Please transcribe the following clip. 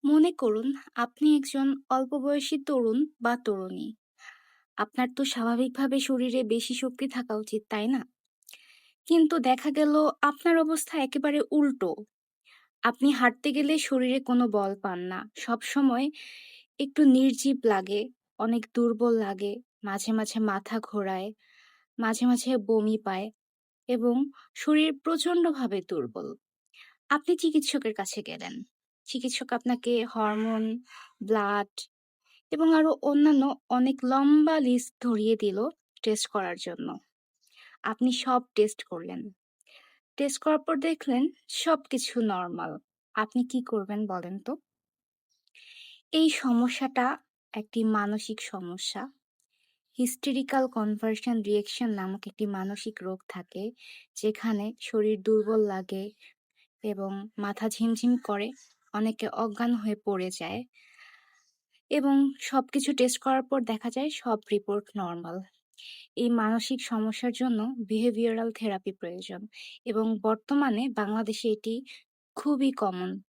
মনে করুন আপনি একজন অল্প বয়সী তরুণ বা তরুণী। আপনার তো স্বাভাবিকভাবে শরীরে বেশি শক্তি থাকা উচিত, তাই না? কিন্তু দেখা গেল আপনার অবস্থা একেবারে উল্টো। আপনি হাঁটতে গেলে শরীরে কোনো বল পান না। সবসময় একটু নির্জীব লাগে, অনেক দুর্বল লাগে, মাঝে, মাঝে মাথা ঘোরায়, মাঝে, মাঝে বমি পায় এবং শরীর প্রচণ্ডভাবে দুর্বল। আপনি চিকিৎসকের কাছে গেলেন। চিকিৎসক আপনাকে হরমোন, ব্লাড এবং আরো অন্যান্য অনেক লম্বা লিস্ট ধরিয়ে দিল টেস্ট করার জন্য। আপনি সব টেস্ট করলেন। টেস্ট করার পর দেখলেন সবকিছু নরমাল। আপনি কি করবেন বলেন তো? এই সমস্যাটা একটি মানসিক সমস্যা। হিস্টেরিক্যাল কনভার্সন রিঅ্যাকশন নামক একটি মানসিক রোগ থাকে, যেখানে শরীর দুর্বল লাগে এবং মাথা ঝিমঝিম করে, অনেকে অজ্ঞান হয়ে পড়ে যায় এবং সবকিছু টেস্ট করার পর দেখা যায় সব রিপোর্ট নরমাল। এই মানসিক সমস্যার জন্য বিহেভিয়ারাল থেরাপি প্রয়োজন এবং বর্তমানে বাংলাদেশে এটি খুবই কমন।